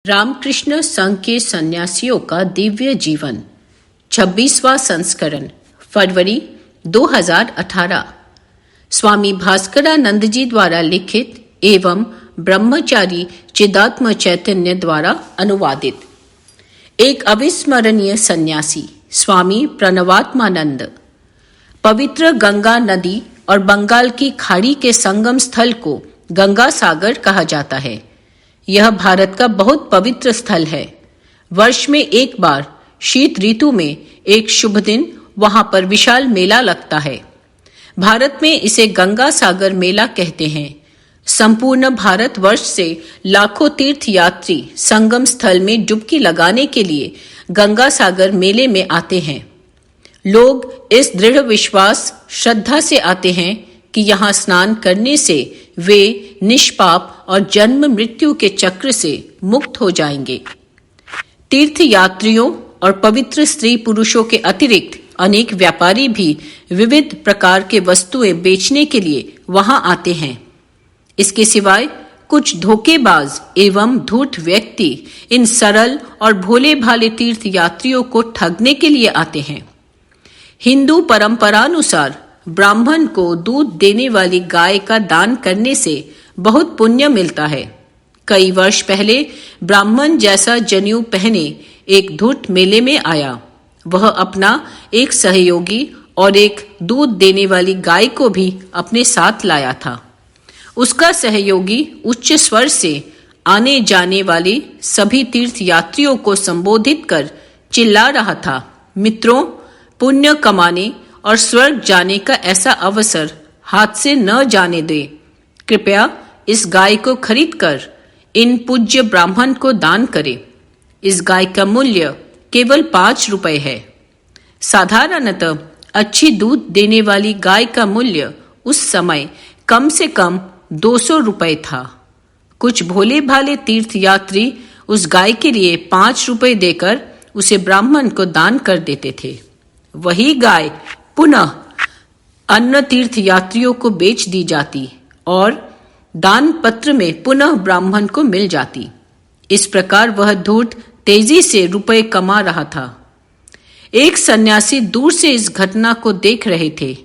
रामकृष्ण संघ के सन्यासियों का दिव्य जीवन 26वां संस्करण फरवरी 2018 स्वामी भास्करानंद जी द्वारा लिखित एवं ब्रह्मचारी चिदात्म चैतन्य द्वारा अनुवादित। एक अविस्मरणीय सन्यासी स्वामी प्रणवात्मानंद। पवित्र गंगा नदी और बंगाल की खाड़ी के संगम स्थल को गंगा सागर कहा जाता है। यह भारत का बहुत पवित्र स्थल है। वर्ष में एक बार शीत ऋतु में एक शुभ दिन वहां पर विशाल मेला लगता है। भारत में इसे गंगा सागर मेला कहते हैं। संपूर्ण भारत वर्ष से लाखों तीर्थ यात्री संगम स्थल में डुबकी लगाने के लिए गंगा सागर मेले में आते हैं। लोग इस दृढ़ विश्वास श्रद्धा से आते हैं कि यहाँ स्नान करने से वे निष्पाप और जन्म मृत्यु के चक्र से मुक्त हो जाएंगे। तीर्थ यात्रियों और पवित्र स्त्री पुरुषों के अतिरिक्त अनेक व्यापारी भी विविध प्रकार के वस्तुएं बेचने के लिए वहां आते हैं। इसके सिवाय कुछ धोखेबाज एवं धूर्त व्यक्ति इन सरल और भोले भाले तीर्थ यात्रियों को ठगने के लिए आते हैं। हिंदू परंपरानुसार ब्राह्मण को दूध देने वाली गाय का दान करने से बहुत पुण्य मिलता है। कई वर्ष पहले ब्राह्मण जैसा जनेऊ पहने एक धूर्त मेले में आया। वह अपना एक सहयोगी और एक दूध देने वाली गाय को भी अपने साथ लाया था। उसका सहयोगी उच्च स्वर से आने जाने वाले सभी तीर्थ यात्रियों को संबोधित कर चिल्ला रहा था, मित्रों, पुण्य कमाने और स्वर्ग जाने का ऐसा अवसर हाथ से न जाने दे। कृपया इस गाय को खरीदकर इन पूज्य ब्राह्मण को दान करें। इस गाय का मूल्य केवल 5 रुपए है। साधारणतः अच्छी दूध देने वाली गाय का मूल्य उस समय कम से कम 200 रुपए था। कुछ भोले भाले तीर्थ यात्री उस गाय के लिए 5 रुपए देकर उसे ब्राह्मण को दान कर देते थे। वही गाय पुनः अन्य तीर्थ यात्रियों को बेच दी जाती और दान पत्र में पुनः ब्राह्मण को मिल जाती। इस प्रकार वह धूर्त तेजी से रुपए कमा रहा था। एक सन्यासी दूर से इस घटना को देख रहे थे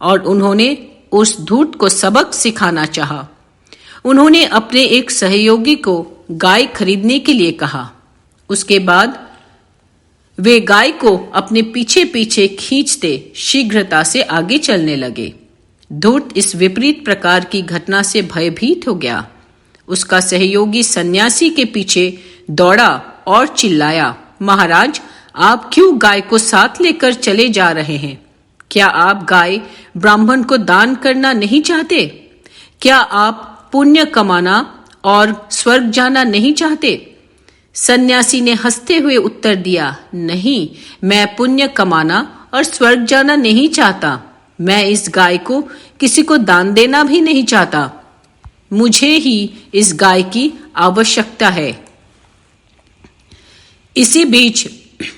और उन्होंने उस धूर्त को सबक सिखाना चाहा। उन्होंने अपने एक सहयोगी को गाय खरीदने के लिए कहा। उसके बाद वे गाय को अपने पीछे पीछे खींचते शीघ्रता से आगे चलने लगे। धूर्त इस विपरीत प्रकार की घटना से भयभीत हो गया। उसका सहयोगी सन्यासी के पीछे दौड़ा और चिल्लाया, महाराज, आप क्यों गाय को साथ लेकर चले जा रहे हैं? क्या आप गाय ब्राह्मण को दान करना नहीं चाहते? क्या आप पुण्य कमाना और स्वर्ग जाना नहीं चाहते? सन्यासी ने हंसते हुए उत्तर दिया, नहीं, मैं पुण्य कमाना और स्वर्ग जाना नहीं चाहता। मैं इस गाय को किसी को दान देना भी नहीं चाहता। मुझे ही इस गाय की आवश्यकता है। इसी बीच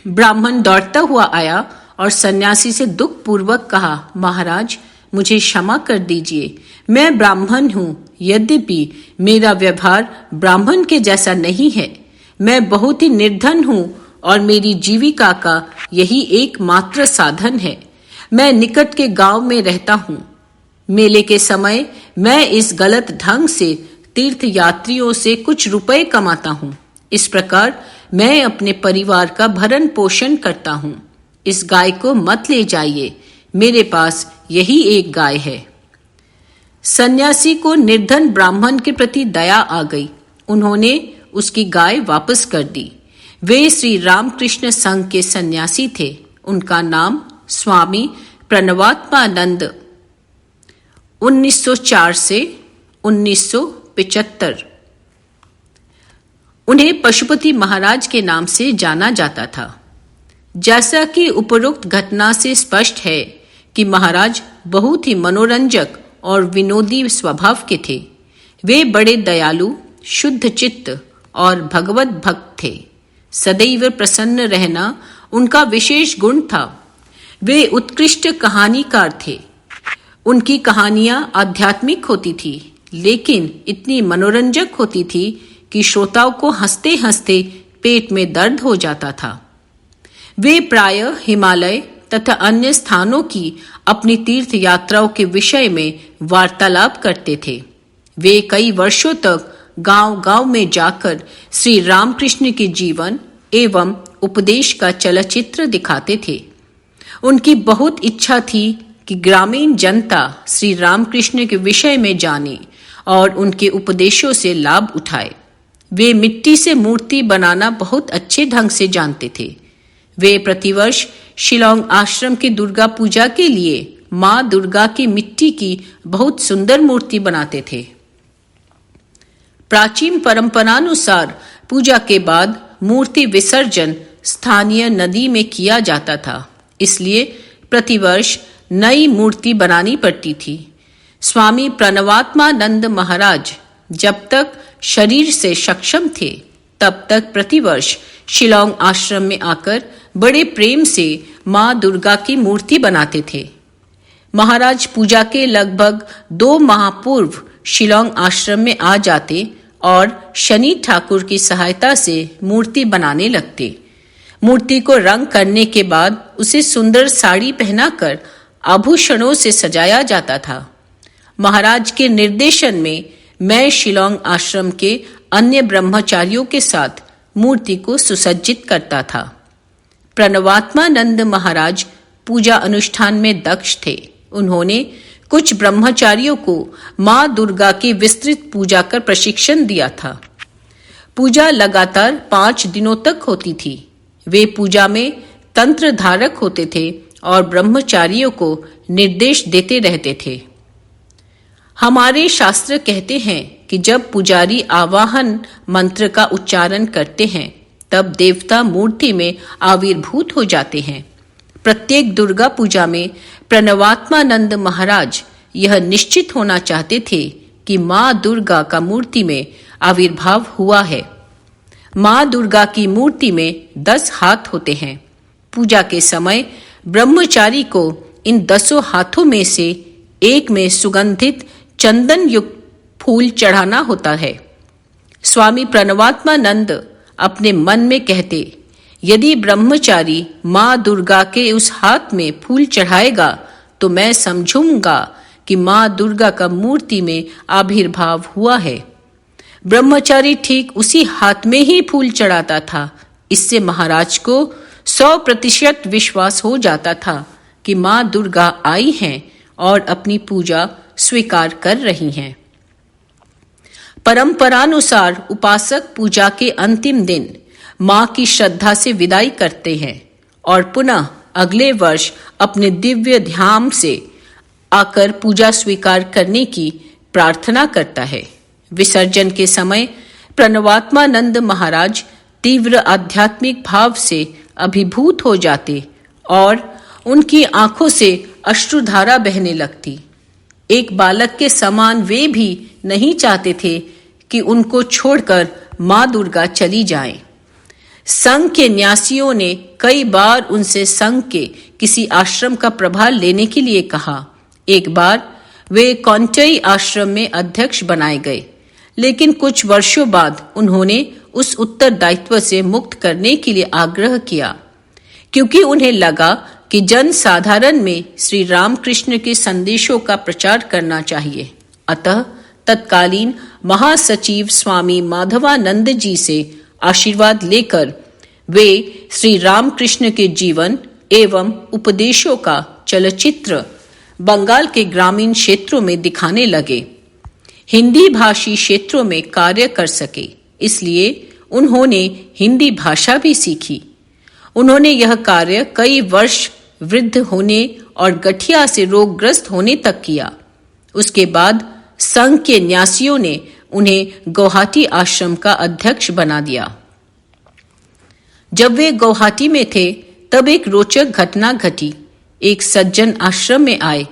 ब्राह्मण दौड़ता हुआ आया और सन्यासी से दुख पूर्वक कहा, महाराज, मुझे क्षमा कर दीजिए। मैं ब्राह्मण हूं, यद्यपि मेरा व्यवहार ब्राह्मण के जैसा नहीं है। मैं बहुत ही निर्धन हूं और मेरी जीविका का यही एकमात्र साधन है। मैं निकट के गांव में रहता हूं। मेले के समय मैं इस गलत ढंग से तीर्थ यात्रियों से कुछ रुपए कमाता हूं। इस प्रकार मैं अपने परिवार का भरण पोषण करता हूं। इस गाय को मत ले जाइए, मेरे पास यही एक गाय है। सन्यासी को निर्धन ब्राह्मण के प्रति दया आ गई। उन्होंने उसकी गाय वापस कर दी। वे श्री रामकृष्ण संघ के सन्यासी थे। उनका नाम स्वामी प्रणवात्मानंद। 1904 से 1975 उन्हें पशुपति महाराज के नाम से जाना जाता था। जैसा कि उपरोक्त घटना से स्पष्ट है कि महाराज बहुत ही मनोरंजक और विनोदी स्वभाव के थे। वे बड़े दयालु, शुद्ध चित्त और भगवत भक्त थे। सदैव प्रसन्न रहना उनका विशेष गुण था। वे उत्कृष्ट कहानीकार थे। उनकी कहानियां आध्यात्मिक होती थी, लेकिन इतनी मनोरंजक होती थी कि श्रोताओं को हंसते हंसते पेट में दर्द हो जाता था। वे प्रायः हिमालय तथा अन्य स्थानों की अपनी तीर्थ यात्राओं के विषय में वार्तालाप करते थे। वे कई वर्षों तक गांव-गांव में जाकर श्री रामकृष्ण के जीवन एवं उपदेश का चलचित्र दिखाते थे। उनकी बहुत इच्छा थी कि ग्रामीण जनता श्री रामकृष्ण के विषय में जाने और उनके उपदेशों से लाभ उठाए। वे मिट्टी से मूर्ति बनाना बहुत अच्छे ढंग से जानते थे। वे प्रतिवर्ष शिलोंग आश्रम की दुर्गा पूजा के लिए मां दुर्गा की मिट्टी की बहुत सुंदर मूर्ति बनाते थे। प्राचीन परंपरानुसार पूजा के बाद मूर्ति विसर्जन स्थानीय नदी में किया जाता था, इसलिए प्रतिवर्ष नई मूर्ति बनानी पड़ती थी। स्वामी प्रणवात्मानंद महाराज जब तक शरीर से सक्षम थे तब तक प्रतिवर्ष शिलोंग आश्रम में आकर बड़े प्रेम से मां दुर्गा की मूर्ति बनाते थे। महाराज पूजा के लगभग 2 माह पूर्व शिलोंग आश्रम में आ जाते और शनि ठाकुर की सहायता से मूर्ति बनाने लगते। मूर्ति को रंग करने के बाद उसे सुंदर साड़ी पहनाकर आभूषणों से सजाया जाता था। महाराज के निर्देशन में मैं शिलोंग आश्रम के अन्य ब्रह्मचारियों के साथ मूर्ति को सुसज्जित करता था। प्रणवात्मानंद महाराज पूजा अनुष्ठान में दक्ष थे। उन्होंने कुछ ब्रह्मचारियों को मां दुर्गा की विस्तृत पूजा कर प्रशिक्षण दिया था। पूजा लगातार 5 दिनों तक होती थी। वे पूजा में तंत्र धारक होते थे और ब्रह्मचारियों को निर्देश देते रहते थे। हमारे शास्त्र कहते हैं कि जब पुजारी आवाहन मंत्र का उच्चारण करते हैं तब देवता मूर्ति में आविर्भूत हो जाते हैं। प्रत्येक दुर्गा पूजा में प्रणवात्मानंद महाराज यह निश्चित होना चाहते थे कि मां दुर्गा का मूर्ति में आविर्भाव हुआ है। मां दुर्गा की मूर्ति में 10 हाथ होते हैं। पूजा के समय ब्रह्मचारी को इन 10 हाथों में से एक में सुगंधित चंदन युक्त फूल चढ़ाना होता है। स्वामी प्रणवात्मानंद अपने मन में कहते, यदि ब्रह्मचारी मां दुर्गा के उस हाथ में फूल चढ़ाएगा तो मैं समझूंगा कि मां दुर्गा का मूर्ति में आविर्भाव हुआ है। ब्रह्मचारी ठीक उसी हाथ में ही फूल चढ़ाता था। इससे महाराज को 100% विश्वास हो जाता था कि मां दुर्गा आई हैं और अपनी पूजा स्वीकार कर रही हैं। परंपरानुसार उपासक पूजा के अंतिम दिन मां की श्रद्धा से विदाई करते हैं और पुनः अगले वर्ष अपने दिव्य ध्यान से आकर पूजा स्वीकार करने की प्रार्थना करता है। विसर्जन के समय प्रणवात्मानंद महाराज तीव्र आध्यात्मिक भाव से अभिभूत हो जाते और उनकी आंखों से अश्रुधारा बहने लगती। एक बालक के समान वे भी नहीं चाहते थे कि उनको छोड़कर मां दुर्गा चली जाएं। संघ के न्यासियों ने कई बार उनसे संघ के किसी आश्रम का प्रभार लेने के लिए कहा। एक बार वे कौंटई आश्रम में अध्यक्ष बनाए गए, लेकिन कुछ वर्षों बाद उन्होंने उस उत्तरदायित्व से मुक्त करने के लिए आग्रह किया, क्योंकि उन्हें लगा कि जन साधारण में श्री रामकृष्ण के संदेशों का प्रचार करना चाहिए। अतः तत्कालीन महासचिव स्वामी माधवानंद जी से आशीर्वाद लेकर वे श्री रामकृष्ण के जीवन एवं उपदेशों का चलचित्र बंगाल के ग्रामीण क्षेत्रों में दिखाने लगे। हिंदी भाषी क्षेत्रों में कार्य कर सके, इसलिए उन्होंने हिंदी भाषा भी सीखी। उन्होंने यह कार्य कई वर्ष वृद्ध होने और गठिया से रोगग्रस्त होने तक किया। उसके बाद संघ के न्यासियों ने उन्हें गुवाहाटी आश्रम का अध्यक्ष बना दिया। जब वे गुवाहाटी में थे तब एक रोचक घटना घटी। एक सज्जन आश्रम में आए।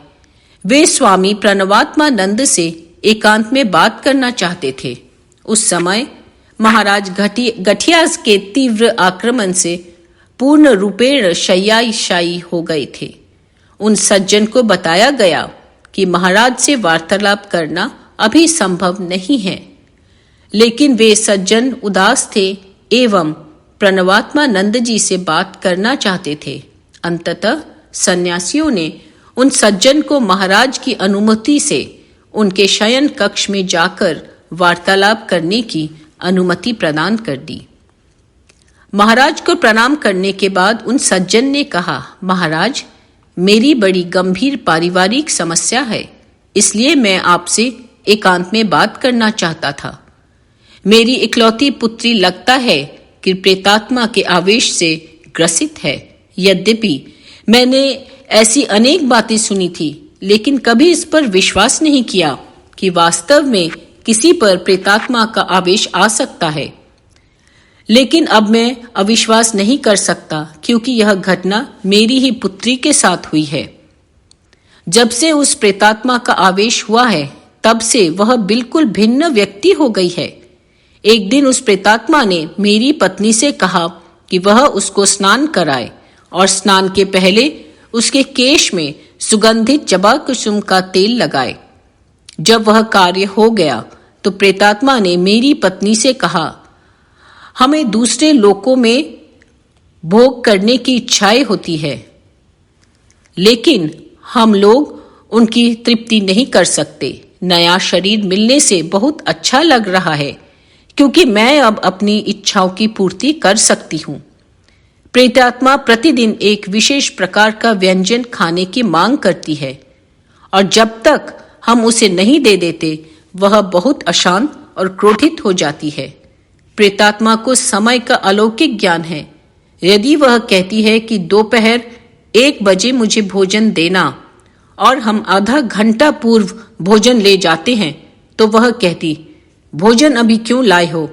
वे स्वामी प्रणवात्मानंद से एकांत में बात करना चाहते थे। उस समय महाराज गठिया के तीव्र आक्रमण से पूर्ण रूपेण शय्याशायी हो गए थे। उन सज्जन को बताया गया कि महाराज से वार्तालाप करना अभी संभव नहीं है। लेकिन वे सज्जन उदास थे एवं प्रणवात्मानंद जी से बात करना चाहते थे। अंततः सन्यासियों ने उन सज्जन को महाराज की अनुमति से उनके शयन कक्ष में जाकर वार्तालाप करने की अनुमति प्रदान कर दी। महाराज को प्रणाम करने के बाद उन सज्जन ने कहा, महाराज, मेरी बड़ी गंभीर पारिवारिक समस्या है, इसलिए मैं आपसे एकांत में बात करना चाहता था। मेरी इकलौती पुत्री लगता है कि प्रेतात्मा के आवेश से ग्रसित है। यद्यपि मैंने ऐसी अनेक बातें सुनी थी, लेकिन कभी इस पर विश्वास नहीं किया कि वास्तव में किसी पर प्रेतात्मा का आवेश आ सकता है। लेकिन अब मैं अविश्वास नहीं कर सकता, क्योंकि यह घटना मेरी ही पुत्री के साथ हुई है। जब से उस प्रेतात्मा का आवेश हुआ है, तब से वह बिल्कुल भिन्न व्यक्ति हो गई है। एक दिन उस प्रेतात्मा ने मेरी पत्नी से कहा कि वह उसको स्नान कराए और स्नान के पहले उसके केश में सुगंधित जबा कुसुम का तेल लगाए। जब वह कार्य हो गया तो प्रेतात्मा ने मेरी पत्नी से कहा, हमें दूसरे लोकों में भोग करने की इच्छाएं होती है, लेकिन हम लोग उनकी तृप्ति नहीं कर सकते। नया शरीर मिलने से बहुत अच्छा लग रहा है, क्योंकि मैं अब अपनी इच्छाओं की पूर्ति कर सकती हूँ। प्रेतात्मा प्रतिदिन एक विशेष प्रकार का व्यंजन खाने की मांग करती है, और जब तक हम उसे नहीं दे देते, वह बहुत अशांत और क्रोधित हो जाती है। प्रेतात्मा को समय का अलौकिक ज्ञान है। यदि वह कहती है कि दोपहर 1 बजे मुझे भोजन देना, और हम आधा घंटा पूर्व भोजन ले जाते हैं, तो वह कहती, भोजन अभी क्यों लाए हो?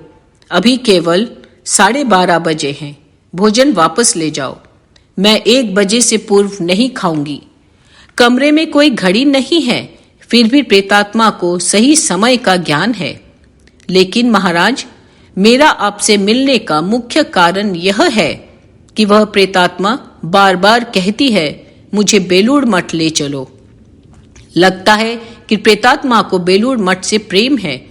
अभी केवल 12:30 बजे हैं, भोजन वापस ले जाओ। मैं 1 बजे से पूर्व नहीं खाऊंगी। कमरे में कोई घड़ी नहीं है, फिर भी प्रेतात्मा को सही समय का ज्ञान है। लेकिन महाराज, मेरा आपसे मिलने का मुख्य कारण यह है कि वह प्रेतात्मा बार बार कहती है, मुझे बेलूड़ मठ ले चलो। लगता है कि प्रेतात्मा को बेलूड़ मठ से प्रेम है,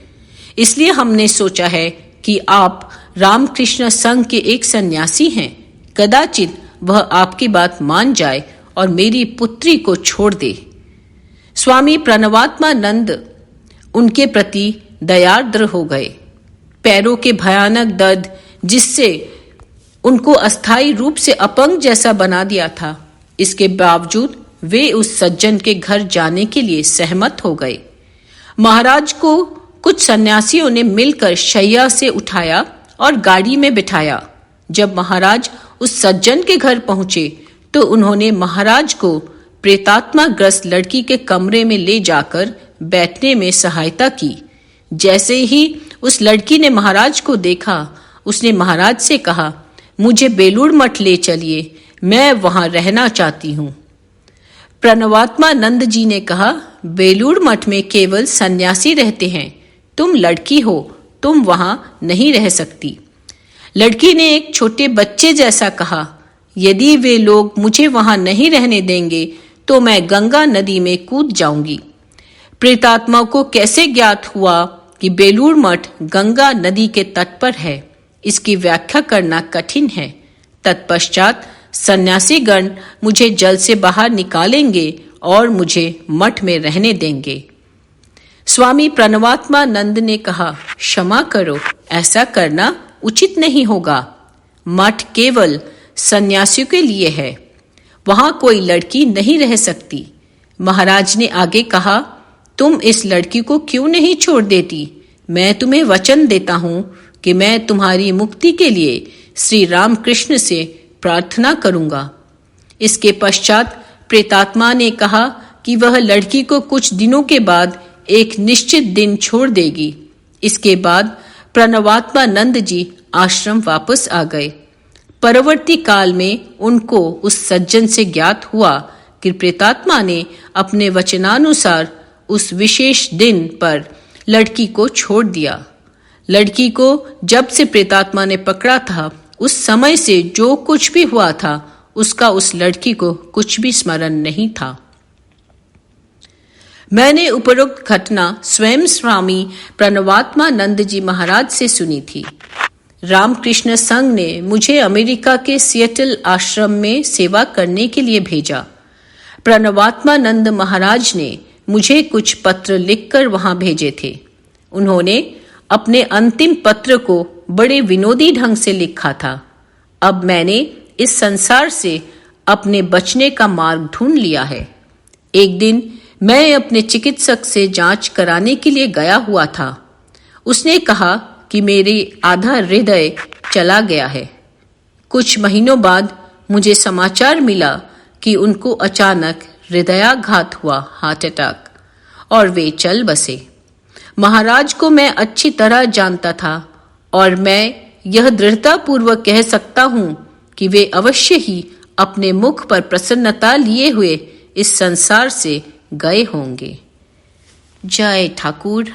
इसलिए हमने सोचा है कि आप रामकृष्ण संघ के एक सन्यासी हैं। कदाचित वह आपकी बात मान जाए और मेरी पुत्री को छोड़ दे। स्वामी प्रणवात्मानंद उनके प्रति दयार्द्र हो गए। पैरों के भयानक दर्द, जिससे उनको अस्थायी रूप से अपंग जैसा बना दिया था, इसके बावजूद वे उस सज्जन के घर जाने के लिए सहमत हो गए। महाराज को कुछ सन्यासियों ने मिलकर शैया से उठाया और गाड़ी में बिठाया। जब महाराज उस सज्जन के घर पहुंचे, तो उन्होंने महाराज को प्रेतात्माग्रस्त लड़की के कमरे में ले जाकर बैठने में सहायता की। जैसे ही उस लड़की ने महाराज को देखा, उसने महाराज से कहा, मुझे बेलूड़ मठ ले चलिए, मैं वहां रहना चाहती हूँ। प्रणवात्मानंद जी ने कहा, बेलूड़ मठ में केवल सन्यासी रहते हैं, तुम लड़की हो, तुम वहां नहीं रह सकती। लड़की ने एक छोटे बच्चे जैसा कहा, यदि वे लोग मुझे वहां नहीं रहने देंगे, तो मैं गंगा नदी में कूद जाऊंगी। प्रेतात्मा को कैसे ज्ञात हुआ कि बेलूड़ मठ गंगा नदी के तट पर है, इसकी व्याख्या करना कठिन है। तत्पश्चात सन्यासीगण मुझे जल से बाहर निकालेंगे और मुझे मठ में रहने देंगे। स्वामी प्रणवात्मानंद ने कहा, क्षमा करो, ऐसा करना उचित नहीं होगा। मठ केवल सन्यासियों के लिए है, वहां कोई लड़की नहीं रह सकती। महाराज ने आगे कहा, तुम इस लड़की को क्यों नहीं छोड़ देती? मैं तुम्हें वचन देता हूं कि मैं तुम्हारी मुक्ति के लिए श्री रामकृष्ण से प्रार्थना करूंगा। इसके पश्चात प्रेतात्मा ने कहा कि वह लड़की को कुछ दिनों के बाद एक निश्चित दिन छोड़ देगी। इसके बाद प्रणवात्मानंद जी आश्रम वापस आ गए। परवर्ती काल में उनको उस सज्जन से ज्ञात हुआ कि प्रेतात्मा ने अपने वचनानुसार उस विशेष दिन पर लड़की को छोड़ दिया। लड़की को जब से प्रेतात्मा ने पकड़ा था, उस समय से जो कुछ भी हुआ था, उसका उस लड़की को कुछ भी स्मरण नहीं था। मैंने उपरोक्त घटना स्वयं स्वामी प्रणवात्मानंद जी महाराज से सुनी थी। रामकृष्ण संघ ने मुझे अमेरिका के सिएटल आश्रम में सेवा करने के लिए भेजा। प्रणवात्मानंद महाराज ने मुझे कुछ पत्र लिखकर वहां भेजे थे। उन्होंने अपने अंतिम पत्र को बड़े विनोदी ढंग से लिखा था। अब मैंने इस संसार से अपने बचने का मार्ग ढूंढ लिया है। एक दिन मैं अपने चिकित्सक से जांच कराने के लिए गया हुआ था। उसने कहा कि मेरी आधा हृदय चला गया है। कुछ महीनों बाद मुझे समाचार मिला कि उनको अचानक हृदयाघात हुआ, हार्ट अटैक, और वे चल बसे। महाराज को मैं अच्छी तरह जानता था और मैं यह दृढ़तापूर्वक कह सकता हूं कि वे अवश्य ही अपने मुख पर प्रसन्नता लिए हुए इस संसार से गए होंगे। जय ठाकुर।